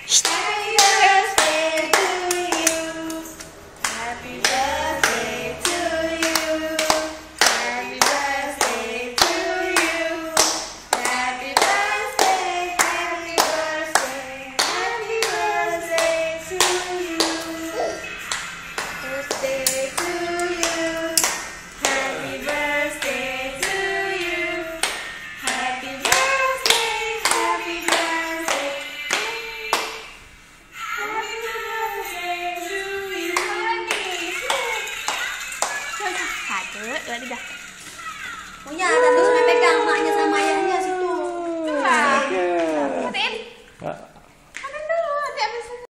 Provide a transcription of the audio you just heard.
Happy birthday to you. Happy birthday to you. Happy birthday to you. Happy birthday, happy birthday, happy birthday to you. Birthday to you. Happy birthday to you. Happy birthday, happy birthday. Happy birthday to you. Satu, dua, tiga. Oh ya, tadi sudah pegang maknya sama ayahnya situ. Coba. Matiin.